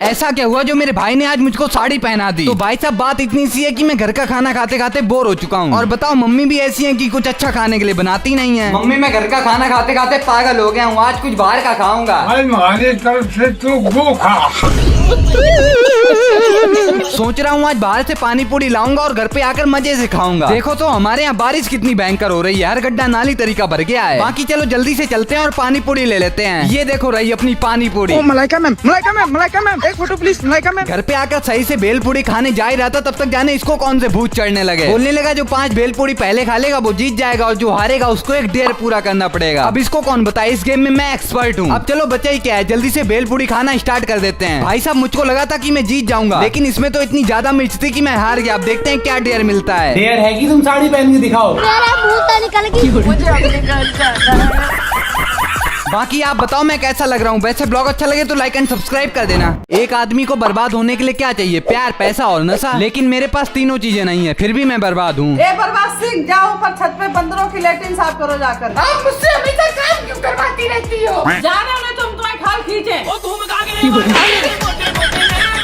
ऐसा क्या हुआ जो मेरे भाई ने आज मुझको साड़ी पहना दी? तो भाई साहब बात इतनी सी है कि मैं घर का खाना खाते खाते बोर हो चुका हूँ। और बताओ मम्मी भी ऐसी है कि कुछ अच्छा खाने के लिए बनाती नहीं है। मम्मी मैं घर का खाना खाते खाते पागल हो गया हूँ, आज कुछ बाहर का खाऊंगा। हमारी तरफ से तू गो खा। सोच रहा हूँ आज बाहर से पानी पूरी लाऊंगा और घर पे आकर मजे से खाऊंगा। देखो तो हमारे यहाँ बारिश कितनी भयंकर हो रही है, हर गड्ढा नाली तरीका भर गया है। बाकी चलो जल्दी से चलते हैं और पानी पूरी ले लेते हैं। ये देखो रही अपनी पानी पूरी। Malaika ma'am, Malaika ma'am, Malaika ma'am, एक फोटो प्लीज। मलाइका मैम घर पे आकर सही से भेलपूरी खाने जा ही रहा था, तब तक जाने इसको कौन से भूत चढ़ने लगे। बोलने लगा जो 5 भेलपूरी पहले खा लेगा वो जीत जाएगा और जो हारेगा उसको एक डेढ़ पूरा करना पड़ेगा। अब इसको कौन बताए, इस गेम में मैं एक्सपर्ट हूँ। अब चलो बच्चा ही क्या है, जल्दी से भेलपूरी खाना स्टार्ट कर देते हैं। भाई साहब मुझको लगा था कि मैं जीत जाऊंगा, लेकिन इसमें तो इतनी ज्यादा मिर्च थी कि मैं हार गया। अब देखते हैं क्या डेयर मिलता है। डेयर है कि तुम साड़ी पहन के दिखाओ। मेरा भूत निकल गई। मुझे अपने घर जाना है। बाकी आप बताओ मैं कैसा लग रहा हूँ। वैसे ब्लॉग अच्छा लगे तो लाइक एंड सब्सक्राइब कर देना। एक आदमी को बर्बाद होने के लिए क्या चाहिए, प्यार, पैसा और नशा। लेकिन मेरे पास तीनों चीजें नहीं है, फिर भी मैं बर्बाद हूँ। बर्बाद सिंह, जाओ ऊपर छत पे बंदरों की लेटरिन साफ करो जाकर। आप मुझसे हमेशा काम क्यों करवाती रहती हो? जाने उन्हें तुम तुम्हारे खाल खींचे।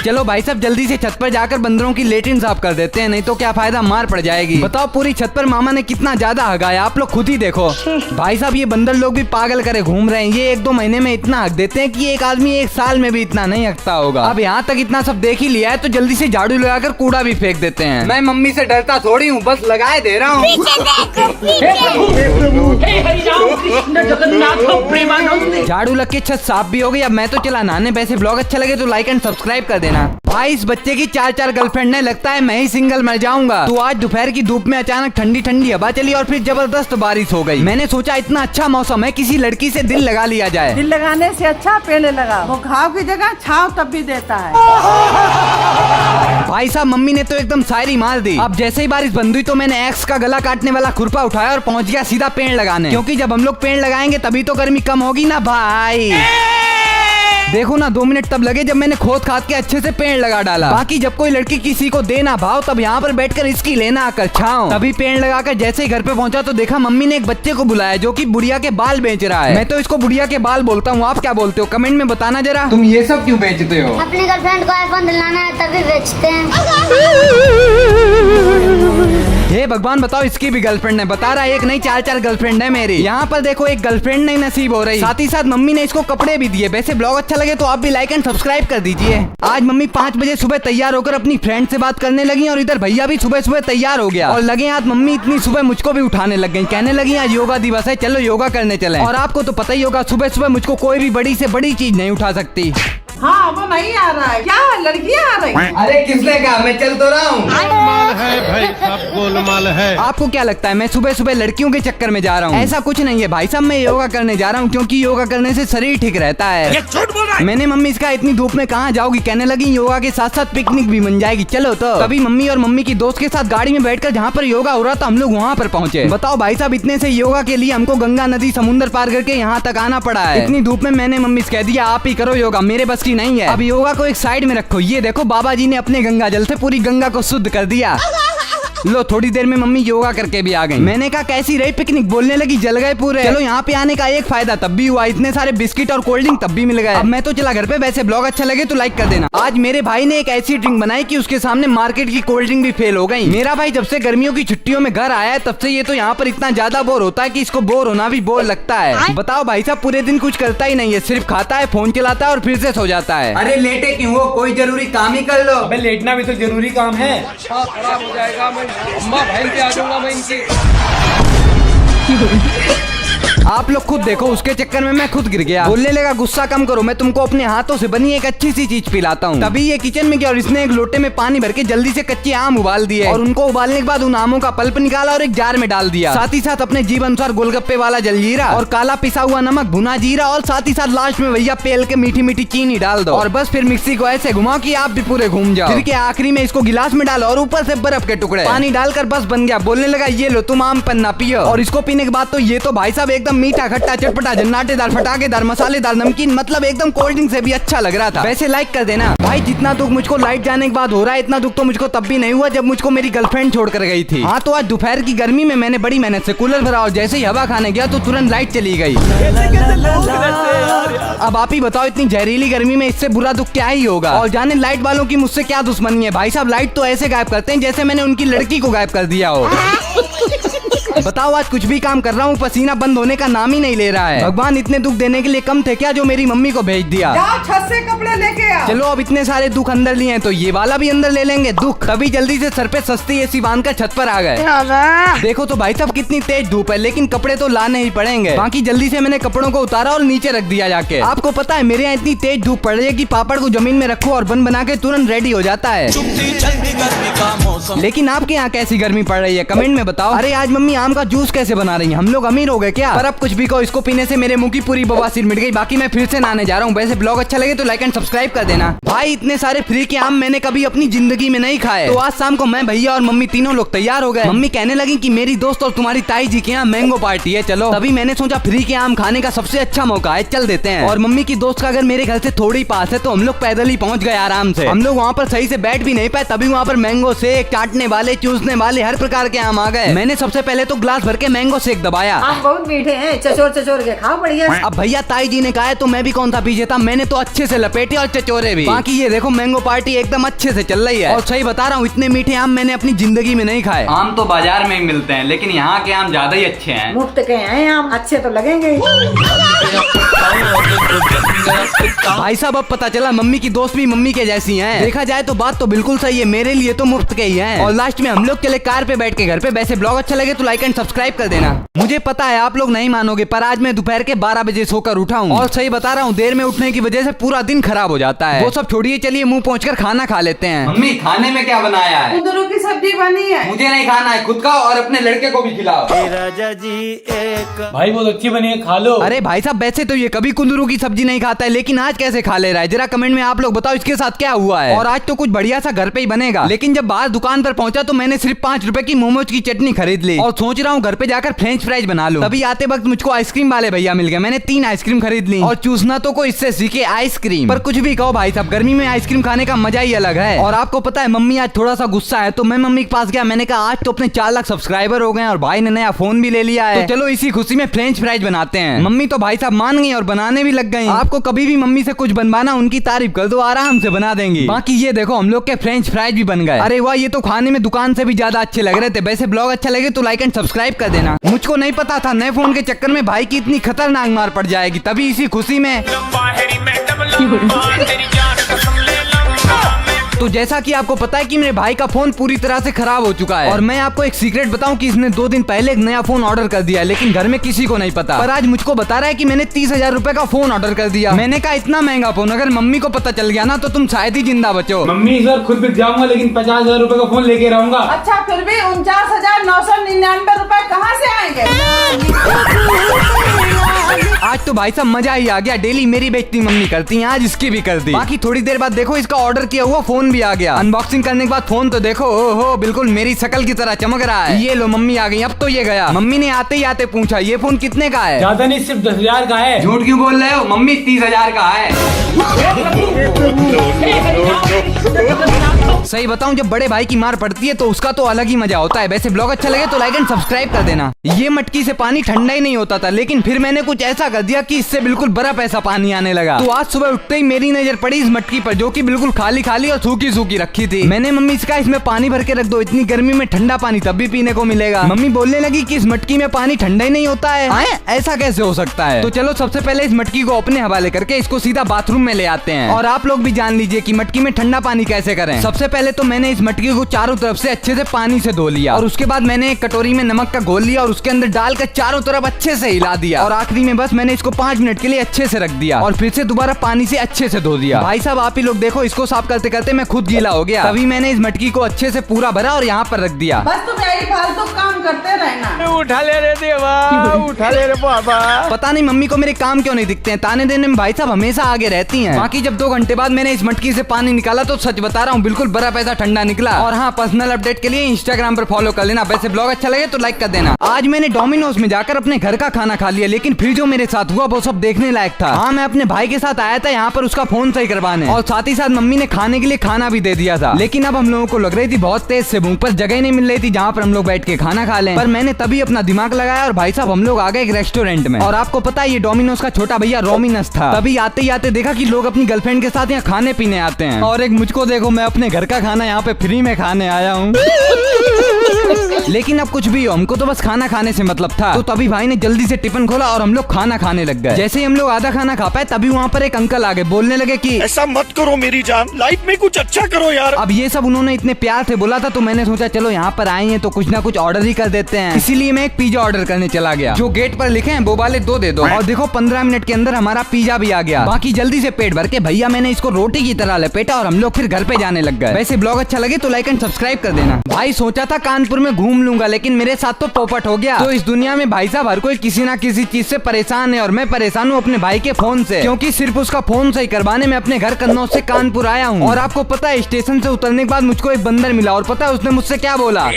चलो भाई साहब जल्दी से छत पर जाकर बंदरों की लेटरिन साफ कर देते हैं, नहीं तो क्या फायदा, मार पड़ जाएगी। बताओ पूरी छत पर मामा ने कितना ज्यादा हगाया, आप लोग खुद ही देखो। भाई साहब ये बंदर लोग भी पागल करे घूम रहे हैं। ये 1-2 महीने में इतना हक देते हैं कि एक आदमी 1 साल में भी इतना नहीं हकता होगा। अब यहाँ तक इतना सब देख ही लिया है तो जल्दी से झाड़ू लगाकर कूड़ा भी फेंक देते हैं। मैं मम्मी से डरता थोड़ी हूँ, बस लगाए दे रहा हूँ। झाड़ू लग के छत साफ भी हो गई। अब मैं तो चला नहाने। वैसे ब्लॉग अच्छा लगे तो लाइक एंड सब्सक्राइब कर देना। भाई इस बच्चे की 4 गर्लफ्रेंड है, लगता है मैं ही सिंगल मर जाऊंगा। तो आज दोपहर की धूप में अचानक ठंडी ठंडी हवा चली और फिर जबरदस्त बारिश हो गई। मैंने सोचा इतना अच्छा मौसम है, किसी लड़की से दिल लगा लिया जाए। दिल लगाने से अच्छा पेड़ लगा, वो घाव की जगह छाव तब भी देता है। भाई साहब मम्मी ने तो एकदम शायरी मार दी। अब जैसे ही बारिश बंद हुई तो मैंने एक्स का गला काटने वाला खुरपा उठाया और पहुंच गया सीधा पेड़ लगाने, क्योंकि जब हम लोग पेड़ लगाएंगे तभी तो गर्मी कम होगी ना भाई। देखो ना 2 मिनट तब लगे जब मैंने खोद खाद के अच्छे से पेड़ लगा डाला। बाकी जब कोई लड़की किसी को देना भाव तब यहाँ पर बैठकर इसकी लेना आकर छाओ। तभी पेड़ लगाकर जैसे ही घर पे पहुंचा तो देखा मम्मी ने एक बच्चे को बुलाया जो कि बुढ़िया के बाल बेच रहा है। मैं तो इसको बुढ़िया के बाल बोलता हूँ, आप क्या बोलते हो कमेंट में बताना जरा। तुम ये सब क्यों बेचते हो? अपनी गर्लफ्रेंड को आईफोन दिलाना है तभी बेचते हैं। हे भगवान बताओ इसकी भी गर्लफ्रेंड है। बता रहा एक नहीं 4 गर्लफ्रेंड है मेरी। यहाँ पर देखो एक गर्लफ्रेंड नहीं नसीब हो रही, साथ ही साथ मम्मी ने इसको कपड़े भी दिए। वैसे ब्लॉग अच्छा लगे तो आप भी लाइक एंड सब्सक्राइब कर दीजिए। आज मम्मी 5 बजे सुबह तैयार होकर अपनी फ्रेंड से बात करने लगी और इधर भैया भी सुबह सुबह तैयार हो गया। और लगे आज मम्मी इतनी सुबह मुझको भी उठाने लग गई, कहने लगी आज योगा दिवस है, चलो योगा करने चले। और आपको तो पता ही होगा सुबह सुबह मुझको कोई भी बड़ी से बड़ी चीज नहीं उठा सकती। हाँ वो नहीं आ रहा है, क्या लड़कियाँ आ रही? अरे किसने कहा, मैं चल तो रहा हूँ। गोलमाल है भाई, सब गोलमाल है। आपको क्या लगता है मैं सुबह सुबह लड़कियों के चक्कर में जा रहा हूँ? ऐसा कुछ नहीं है भाई साहब, मैं योगा करने जा रहा हूँ क्योंकि योगा करने से शरीर ठीक रहता है। मैंने मम्मी इसका इतनी धूप में कहाँ जाओगी, कहने लगी योगा के साथ साथ पिकनिक भी बन जाएगी, चलो। तो तभी मम्मी और मम्मी की दोस्त के साथ गाड़ी में बैठकर जहाँ पर योगा हो रहा था हम लोग वहाँ पर पहुँचे। बताओ भाई साहब इतने से योगा के लिए हमको गंगा नदी समुद्र पार करके यहाँ तक आना पड़ा है। इतनी धूप में मैंने मम्मी से कह दिया आप ही करो योगा, मेरे बस की नहीं है। अब योगा को एक साइड में रखो। ये देखो बाबा जी ने अपने गंगा जल से पूरी गंगा को शुद्ध कर दिया। लो थोड़ी देर में मम्मी योगा करके भी आ गई। मैंने कहा कैसी रही पिकनिक, बोलने लगी जल गए पूरे। चलो यहाँ पे आने का एक फायदा तब भी हुआ, इतने सारे बिस्किट और कोल्ड ड्रिंक तब भी मिल गए। अब मैं तो चला घर पे। वैसे ब्लॉग अच्छा लगे तो लाइक कर देना। आज मेरे भाई ने एक ऐसी ड्रिंक बनाई कि उसके सामने मार्केट की कोल्ड ड्रिंक भी फेल हो गई। मेरा भाई जब से गर्मियों की छुट्टियों में घर आया है तब से ये तो यहाँ पर इतना ज्यादा बोर होता है कि इसको बोर होना भी बोर लगता है। बताओ भाई साहब पूरे दिन कुछ करता ही नहीं है, सिर्फ खाता है, फोन चलाता है और फिर से सो जाता है। अरे लेटे क्यों हो, कोई जरूरी काम ही कर लो। अबे लेटना भी तो जरूरी काम है। खराब हो जाएगा, मैं अम्मा भाई पे आ जाऊंगा मैं इनकी। आप लोग खुद देखो, उसके चक्कर में मैं खुद गिर गया। बोलने लगा गुस्सा कम करो, मैं तुमको अपने हाथों से बनी एक अच्छी सी चीज पिलाता हूँ। तभी ये किचन में गया और इसने एक लोटे में पानी भर के जल्दी से कच्चे आम उबाल दिए और उनको उबालने के बाद उन आमों का पल्प निकाला और एक जार में डाल दिया। साथ ही साथ अपने जीव अनुसार गोलगप्पे वाला जलजीरा और काला पिसा हुआ नमक, भुना जीरा और साथ ही साथ लास्ट में भैया पेल के मीठी मीठी चीनी डाल दो और बस फिर मिक्सी को ऐसे घुमाओ कि आप भी पूरे घूम जाओ। फिर के आखिरी में इसको गिलास में डालो और ऊपर से बर्फ के टुकड़े पानी डालकर बस बन गया। बोलने लगा ये लो तुम आम पन्ना पियो। और इसको पीने के बाद तो ये तो भाई साहब एकदम एकदम मीठा खट्टा चटपटा जन्नाटेदार फटाकेदार मसालेदार नमकीन, मतलब एकदम कोल्ड ड्रिंक से भी अच्छा लग रहा था। वैसे लाइक कर देना भाई। जितना दुख मुझको लाइट जाने के बाद हो रहा है, इतना दुख तो मुझको तब भी नहीं हुआ जब मुझको मेरी गर्लफ्रेंड छोड़कर गई थी। हाँ, तो आज दोपहर की गर्मी में मैंने बड़ी मेहनत से कूलर भरा और जैसे ही हवा खाने गया तो तुरंत लाइट चली गई। अब आप ही बताओ, इतनी जहरीली गर्मी में इससे बुरा दुख क्या ही होगा। और जाने लाइट वालों की मुझसे क्या दुश्मनी है भाई साहब। लाइट तो ऐसे गायब करते हैं जैसे मैंने उनकी लड़की को गायब कर दिया हो। बताओ, आज कुछ भी काम कर रहा हूँ, पसीना बंद होने का नाम ही नहीं ले रहा है। भगवान इतने दुख देने के लिए कम थे क्या जो मेरी मम्मी को भेज दिया। जाओ छत से कपड़े लेके आओ। चलो, अब इतने सारे दुख अंदर लिए हैं तो ये वाला भी अंदर ले लेंगे दुख। तभी जल्दी से सर पे सस्ती एसी बांध कर छत पर आ गए। देखो तो भाई साहब कितनी तेज धूप है, लेकिन कपड़े तो लाने ही पड़ेंगे। बाकी जल्दी से मैंने कपड़ों को उतारा और नीचे रख दिया जाके। आपको पता है मेरे यहाँ इतनी तेज धूप पड़ रही है कि पापड़ को जमीन में रखो और बन बना के तुरंत रेडी हो जाता है। लेकिन आपके यहाँ कैसी गर्मी पड़ रही है, कमेंट में बताओ। अरे आज मम्मी आम का जूस कैसे बना रही है, हम लोग अमीर हो गए क्या। पर अब कुछ भी कहो, इसको पीने से मेरे मुंह की पूरी बवासीर मिट गई। बाकी मैं फिर से नहाने जा रहा हूँ। वैसे ब्लॉग अच्छा लगे तो लाइक एंड सब्सक्राइब कर देना भाई। इतने सारे फ्री के आम मैंने कभी अपनी जिंदगी में नहीं खाए। तो आज शाम को मैं, भैया और मम्मी तीनों लोग तैयार हो गए। मम्मी कहने लगी कि मेरी दोस्त और तुम्हारी ताई जी के यहाँ मैंगो पार्टी है, चलो। तभी मैंने सोचा फ्री के आम खाने का सबसे अच्छा मौका है, चल देते हैं। और मम्मी की दोस्त का घर मेरे घर से थोड़ी पास है तो हम लोग पैदल ही पहुँच गए आराम से। हम लोग वहाँ पर सही से बैठ भी नहीं पाए, तभी वहाँ पर मैंगो शेक, चाटने वाले, चूसने वाले हर प्रकार के आम आ गए। मैंने सबसे पहले तो ग्लास भर के मैंगो शेक दबाया। आप बहुत मीठे हैं, चचोर चचोर के खाओ बढ़िया। अब भैया ताई जी ने कहा है तो मैं भी कौन सा पीछे था, मैंने तो अच्छे से लपेटे और चचोरे भी। बाकी ये देखो मैंगो पार्टी एकदम अच्छे से चल रही है। और सही बता रहा हूँ, इतने मीठे आम मैंने अपनी जिंदगी में नहीं खाए। आम तो बाजार में ही मिलते हैं, लेकिन यहाँ के आम ज्यादा ही अच्छे हैं। मुफ्त के हैं आम, अच्छे तो लगेंगे। भाई साहब अब पता चला मम्मी की दोस्त भी मम्मी के जैसी हैं। देखा जाए तो बात तो बिल्कुल सही है, मेरे लिए तो मुफ्त के ही हैं। और लास्ट में हम लोग चले कार पे बैठ के घर पे। वैसे ब्लॉग अच्छा लगे तो लाइक एंड सब्सक्राइब कर देना। मुझे पता है आप लोग नहीं मानोगे, पर आज मैं दोपहर के 12 बजे सोकर उठा हूँ। और सही बता रहा हूँ, देर में उठने की वजह से पूरा दिन खराब हो जाता है। वो सब छोड़िए, चलिए मुंह पहुँचकर खाना खा लेते हैं। मम्मी खाने में क्या बनाया है? कुंदरू की सब्जी बनी है। मुझे नहीं खाना है, खुद खाओ और अपने लड़के को भी खिलाओ। भाई बहुत अच्छी बनी है, खा लो। अरे भाई साहब, वैसे तो ये कभी कुंदरू की सब्जी नहीं खाता है, लेकिन आज कैसे खा ले रहा है? जरा कमेंट में आप लोग बताओ इसके साथ क्या हुआ है। और आज तो कुछ बढ़िया सा घर पे ही बनेगा। लेकिन जब बाहर दुकान पर पहुंचा तो मैंने सिर्फ 5 रुपए की मोमोज की चटनी खरीद ली और सोच रहा हूँ घर पे जाकर फ्रेंच फ्राइज बना लूं। तभी आते वक्त मुझको आइसक्रीम वाले भैया मिल गए। मैंने 3 आइसक्रीम खरीद ली और चूसना तो को इससे सीखे आइसक्रीम। पर कुछ भी कहो भाई साहब, गर्मी में आइसक्रीम खाने का मजा ही अलग है। और आपको पता है मम्मी आज थोड़ा सा गुस्सा है, तो मैं मम्मी के पास गया। मैंने कहा आज तो अपने 4 लाख सब्सक्राइबर हो गए और भाई ने नया फोन भी ले लिया है, तो चलो इसी खुशी में फ्रेंच फ्राइज बनाते हैं। मम्मी तो भाई साहब मान गई और बनाने भी लग गई। आपको कभी भी मम्मी से कुछ बनवाना, उनकी तारीफ कर दो, आराम से बना देंगी। बाकी ये देखो हम लोग के फ्रेंच फ्राइज भी बन गए। अरे वाह, ये तो खाने में दुकान से भी ज्यादा अच्छे लग रहे थे। वैसे ब्लॉग अच्छा लगे तो लाइक एंड सब्सक्राइब कर देना। मुझको नहीं पता था नए फोन के चक्कर में भाई की इतनी खतरनाक मार पड़ जाएगी, तभी इसी खुशी में तो जैसा कि आपको पता है कि मेरे भाई का फोन पूरी तरह से खराब हो चुका है। और मैं आपको एक सीक्रेट बताऊं कि इसने 2 दिन पहले एक नया फोन ऑर्डर कर दिया, लेकिन घर में किसी को नहीं पता। पर आज मुझको बता रहा है कि मैंने 30,000 रुपए का फोन ऑर्डर कर दिया। मैंने कहा इतना महंगा फोन अगर मम्मी को पता चल गया ना तो तुम शायद ही जिंदा बचो। मम्मी इस बार खुद बिक जाऊंगा, लेकिन 50,000 रुपए का फोन लेके रहूंगा। अच्छा फिर भी 49,999 रुपए कहाँ से आएंगे? आज तो भाई साहब मजा ही आ गया। डेली मेरी बेइज्जती मम्मी करती है, आज इसकी भी कर दी। बाकी थोड़ी देर बाद देखो इसका ऑर्डर किया हुआ फोन भी आ गया। अनबॉक्सिंग करने के बाद फोन तो देखो, ओहो बिल्कुल मेरी शकल की तरह चमक रहा है। ये लो मम्मी आ गई, अब तो ये गया। मम्मी ने आते ही आते पूछा ये फोन कितने का है? ज्यादा नहीं, सिर्फ 10,000 का है। झूठ क्यों बोल रहे हो? मम्मी 30,000 का है। सही बताऊं, जब बड़े भाई की मार पड़ती है तो उसका तो अलग ही मजा होता है। वैसे ब्लॉग अच्छा लगे तो लाइक एंड सब्सक्राइब कर देना। ये मटकी से पानी ठंडा ही नहीं होता था, लेकिन फिर मैंने कुछ ऐसा कर दिया कि इससे बिल्कुल बर्फ ऐसा पानी आने लगा। तो आज सुबह उठते ही मेरी नजर पड़ी इस मटकी पर, जो कि बिल्कुल खाली खाली और सूखी सूखी रखी थी। मैंने मम्मी से कहा इसमें पानी भर के रख दो, इतनी गर्मी में ठंडा पानी तब भी पीने को मिलेगा। मम्मी बोलने लगी कि इस मटकी में पानी ठंडा ही नहीं होता है। ऐसा कैसे हो सकता है? तो चलो सबसे पहले इस मटकी को अपने हवाले करके इसको सीधा बाथरूम में ले आते हैं। और आप लोग भी जान लीजिए कि मटकी में ठंडा पानी कैसे करें। सबसे पहले तो मैंने इस मटकी को चारों तरफ से अच्छे से पानी से धो लिया और उसके बाद मैंने एक कटोरी में नमक का घोल लिया और उसके अंदर डालकर चारों तरफ अच्छे से हिला दिया। और आखिरी में बस मैंने इसको 5 मिनट के लिए अच्छे से रख दिया और फिर से दोबारा पानी से अच्छे से धो दिया। भाई साहब आप ही लोग देखो, इसको साफ करते करते मैं खुद गीला हो गया। तभी मैंने इस मटकी को अच्छे से पूरा भरा और यहाँ पर रख दिया। बस तुम यही फालतू काम करते रहना। उठा ले रे देवा, उठा ले रे बाबा। पता नहीं मम्मी को मेरे काम क्यों नहीं दिखते हैं, ताने देने में भाई साहब हमेशा आगे रहती हैं। बाकी जब 2 घंटे बाद मैंने इस मटकी से पानी निकाला तो सच बता रहा हूँ बिल्कुल बर्फ पैसा ठंडा निकला। और हाँ, पर्सनल अपडेट के लिए इंस्टाग्राम पर फॉलो कर लेना। वैसे ब्लॉग अच्छा लगे तो लाइक कर देना। आज मैंने डोमिनोज में जाकर अपने घर का खाना खा लिया, लेकिन फिर जो मेरे साथ हुआ वो सब देखने लायक था। हाँ, मैं अपने भाई के साथ आया था यहाँ पर उसका फोन सही करवाने, और साथ ही साथ मम्मी ने खाने के लिए खाना भी दे दिया था। लेकिन अब हम लोगों को लग रही थी बहुत तेज से भूख, पर जगह नहीं मिल रही थी जहाँ पर हम लोग बैठ के खाना खा लें। पर मैंने तभी अपना दिमाग लगाया और भाई साहब हम लोग आ गए एक रेस्टोरेंट में। और आपको पता है ये डोमिनोज का छोटा भैया रोमिनस था। तभी आते ही आते देखा कि लोग अपनी गर्लफ्रेंड के साथ यहाँ खाने पीने आते हैं, और एक मुझको देखो, मैं अपने घर का खाना यहाँ पे फ्री में खाने आया हूँ। लेकिन अब कुछ भी हो, हमको तो बस खाना खाने से मतलब था। तो तभी भाई ने जल्दी से टिफिन खोला और हम लोग खाना खाने लग गए। जैसे ही हम लोग आधा खाना खा पाए तभी वहाँ पर एक अंकल आगे बोलने लगे कि ऐसा मत करो मेरी जान, लाइफ में कुछ अच्छा करो यार। अब ये सब उन्होंने इतने प्यार से बोला था तो मैंने सोचा चलो यहाँ पर आए हैं तो कुछ ना कुछ ऑर्डर ही कर देते हैं। इसीलिए मैं एक पिज्जा ऑर्डर करने चला गया। जो गेट पर लिखे हैं वो वाले 2 दे दो। और देखो 15 मिनट के अंदर हमारा पिज्जा भी आ गया। बाकी जल्दी से पेट भर के भैया मैंने इसको रोटी की तरह लपेटा और हम लोग फिर घर पे जाने लग गए। वैसे ब्लॉग अच्छा लगे तो लाइक एंड सब्सक्राइब कर देना। भाई सोचा था कानपुर में घूम लूंगा, लेकिन मेरे साथ तो पोपट हो गया। तो इस दुनिया में भाई साहब हर कोई किसी ना किसी चीज से परेशान है, और मैं परेशान हूँ अपने भाई के फोन से, क्योंकि सिर्फ उसका फोन सही करवाने में अपने घर कन्नौज से कानपुर आया हूँ। और आपको पता है स्टेशन से उतरने के बाद मुझको एक बंदर मिला, और पता है उसने मुझसे क्या बोला।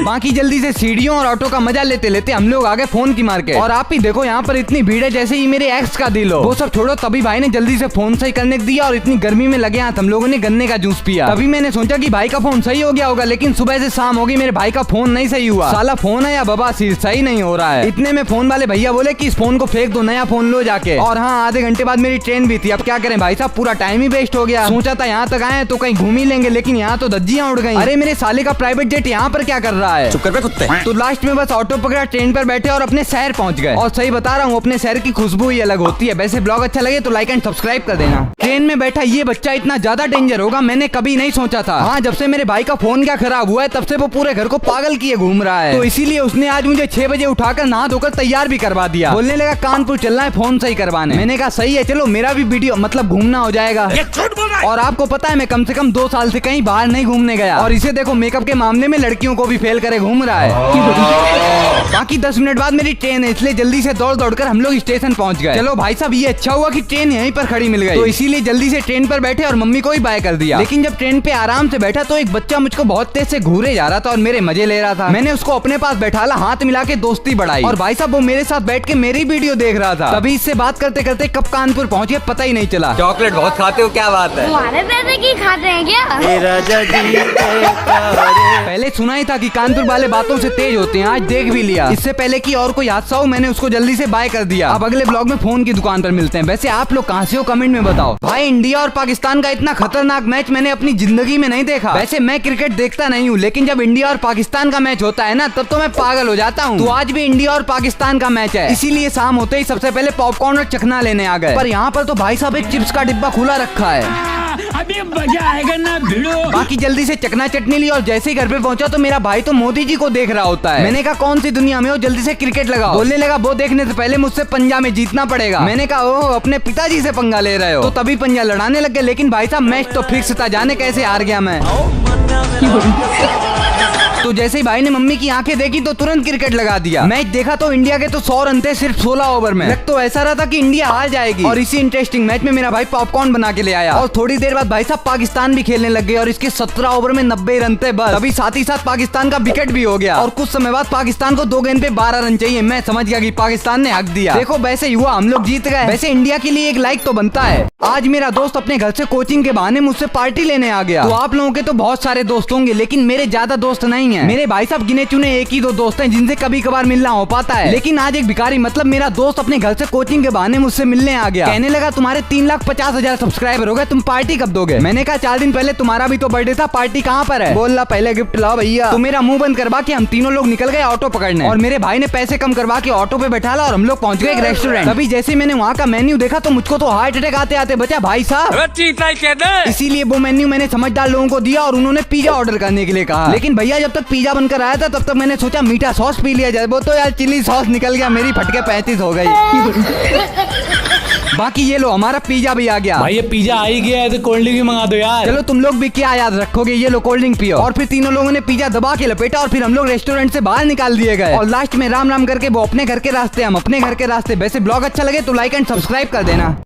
बाकी जल्दी से सीढ़ियों और ऑटो का मजा लेते लेते हम लोग आ गए फोन की मार्केट। और आप ही देखो यहाँ पर इतनी भीड़ है जैसे ही मेरे एक्स का दिल हो। वो सब छोड़ो, तभी भाई ने जल्दी से फोन सही करने दिया, और इतनी गर्मी में लगे हाथ हम लोगों ने गन्ने का जूस पिया। तभी मैंने सोचा कि भाई का फोन सही हो गया होगा, लेकिन सुबह से शाम होगी मेरे भाई का फोन नहीं सही हुआ। साला फोन है या बवासीर, सही नहीं हो रहा है। इतने में फोन वाले भैया बोले कि इस फोन को फेंक दो, नया फोन लो जाके। और हाँ, आधे घंटे बाद मेरी ट्रेन भी थी। अब क्या करें भाई साहब, पूरा टाइम ही वेस्ट हो गया। सोचा था यहाँ तक आए तो कहीं घूम ही लेंगे, लेकिन यहाँ तो धज्जियां उड़ गई। अरे मेरे साले का प्राइवेट जेट यहाँ पर क्या कर रहा है? चुप कर बे कुत्ते। तो लास्ट में बस ऑटो पकड़ा, ट्रेन पर बैठे और अपने शहर पहुंच गए। और सही बता रहा हूँ, अपने शहर की खुशबू ही अलग होती है। वैसे ब्लॉग अच्छा लगे तो लाइक एंड सब्सक्राइब कर देना। ट्रेन में बैठा ये बच्चा इतना ज्यादा डेंजर होगा मैंने कभी नहीं सोचा था। हाँ, जब से मेरे भाई का फोन क्या खराब हुआ है तब से वो पूरे घर को पागल किए घूम रहा है। तो इसीलिए उसने आज मुझे 6 बजे उठाकर नहा धोकर तैयार भी करवा दिया। बोलने लगा कानपुर चलना है फोन सही करवाने। मैंने कहा सही है, चलो मेरा भी वीडियो मतलब घूमना हो जाएगा। और आपको पता है मैं कम से कम 2 साल से कहीं बाहर नहीं घूमने गया, और इसे देखो मेकअप के मामले में लड़कियों को भी फेल करे घूम रहा है। बाकी 10 मिनट बाद मेरी ट्रेन है, इसलिए जल्दी से दौड़ दौड़ कर हम लोग स्टेशन पहुंच गए। चलो भाई साहब, ये अच्छा हुआ कि ट्रेन यहीं पर खड़ी मिल गई, तो इसीलिए जल्दी से ट्रेन पर बैठे और मम्मी को ही बाय कर दिया। लेकिन जब ट्रेन पे आराम से बैठा तो एक बच्चा मुझको बहुत तेज से घूरे जा रहा था और मेरे मजे ले रहा था। मैंने उसको अपने पास बैठाला, हाथ मिला के दोस्ती बढ़ाई, और भाई साहब वो मेरे साथ बैठ के मेरी वीडियो देख रहा था। तभी इससे बात करते करते कब कानपुर पहुंचे पता ही नहीं चला। चॉकलेट बहुत खाते हो, क्या बात है? तुम्हारे पैसे की खाते हैं क्या? पहले सुना ही था कि कानपुर वाले बातों से तेज होते हैं, आज देख भी लिया। इससे पहले कि और कोई हादसा हो मैंने उसको जल्दी से बाय कर दिया। अब अगले ब्लॉग में फोन की दुकान पर मिलते हैं। वैसे आप लोग कहाँ से हो कमेंट में बताओ। भाई इंडिया और पाकिस्तान का इतना खतरनाक मैच मैंने अपनी जिंदगी में नहीं देखा। वैसे मैं क्रिकेट देखता नहीं हूँ, लेकिन जब इंडिया और पाकिस्तान का मैच होता है ना तब तो मैं पागल हो जाता हूँ। तो आज भी इंडिया और पाकिस्तान का मैच है, इसीलिए शाम होते ही सबसे पहले पॉपकॉर्न और चखना लेने आ गए। पर यहाँ पर तो भाई साहब एक चिप्स का डिब्बा खुला रखा है। अभी मजा आएगा ना भिड़ो। बाकी जल्दी से चखना चटनी ली, और जैसे ही घर पे पहुंचा तो मेरा भाई तो मोदी जी को देख रहा होता है। मैंने कहा कौन सी दुनिया में हो, जल्दी से क्रिकेट लगाओ। बोलने लगा वो देखने से पहले मुझसे पंजा में जीतना पड़ेगा। मैंने कहा ओह, अपने पिताजी से पंगा ले रहे हो। तो तभी पंजा लड़ाने लग गए, लेकिन भाई साहब मैच तो फिक्स था, जाने कैसे हार गया मैं। तो जैसे ही भाई ने मम्मी की आंखें देखी तो तुरंत क्रिकेट लगा दिया। मैच देखा तो इंडिया के तो 100 रन थे सिर्फ 16 ओवर में। लग तो ऐसा रहा था कि इंडिया हार जाएगी। और इसी इंटरेस्टिंग मैच में मेरा भाई पॉपकॉर्न बना के ले आया, और थोड़ी देर बाद भाई साहब पाकिस्तान भी खेलने लग गए, और इसके 17 ओवर में 90 रन थे बस। तभी साथ ही साथ पाकिस्तान का विकेट भी हो गया, और कुछ समय बाद पाकिस्तान को 2 गेंद पे 12 रन चाहिए। मैं समझ गया कि पाकिस्तान ने हक दिया। देखो वैसे ही हुआ, हम लोग जीत गए। वैसे इंडिया के लिए एक लाइक तो बनता है। आज मेरा दोस्त अपने घर से कोचिंग के बहाने मुझसे पार्टी लेने आ गया। तो आप लोगों के तो बहुत सारे दोस्त होंगे, लेकिन मेरे ज्यादा दोस्त नहीं है। मेरे भाई साहब गिने चुने 1 ही 2 दोस्त हैं जिनसे कभी कभार मिलना हो पाता है। लेकिन आज एक भिखारी मतलब मेरा दोस्त अपने घर से कोचिंग के बहाने मुझसे मिलने आ गया। कहने लगा तुम्हारे 3,50,000 सब्सक्राइबर हो गए, तुम पार्टी कब दोगे? मैंने कहा 4 दिन पहले तुम्हारा भी तो बर्थडे था, पार्टी कहाँ पर है? बोल रहा पहले गिफ्ट लाओ भैया। तो मेरा मुंह बंद करवा के हम तीनों लोग निकल गए ऑटो पकड़ने, और मेरे भाई ने पैसे कम करवा के ऑटो पे बैठाला और हम लोग पहुंच गए एक रेस्टोरेंट। तभी जैसे मैंने वहाँ का मेन्यू देखा तो मुझको तो हार्ट अटैक आते आते बचा भाई साहब। इसीलिए वो मेन्यू मैंने समझदार लोगों को दिया और उन्होंने पिज्जा ऑर्डर करने के लिए कहा। लेकिन भैया जब तक पिज्जा बनकर आया था तब तक मैंने सोचा मीठा सॉस पी लिया जाए, वो तो यार चिली सॉस निकल गया, मेरी फटके 35 हो गई। बाकी ये लो हमारा पिज्जा भी आ गया। भाई ये पिज्जा आ ही गया है तो कोल्ड ड्रिंक भी मंगा दो यार। चलो तुम लोग भी क्या याद रखोगे, ये लो कोल्ड ड्रिंक पियो। और फिर तीनों लोगों ने पिज्जा दबा के लपेटा और फिर हम लोग रेस्टोरेंट से बाहर निकाल दिए गए। और लास्ट में राम राम करके वो अपने घर के रास्ते, हम अपने घर के रास्ते। वैसे ब्लॉग अच्छा लगे तो लाइक एंड सब्सक्राइब कर देना।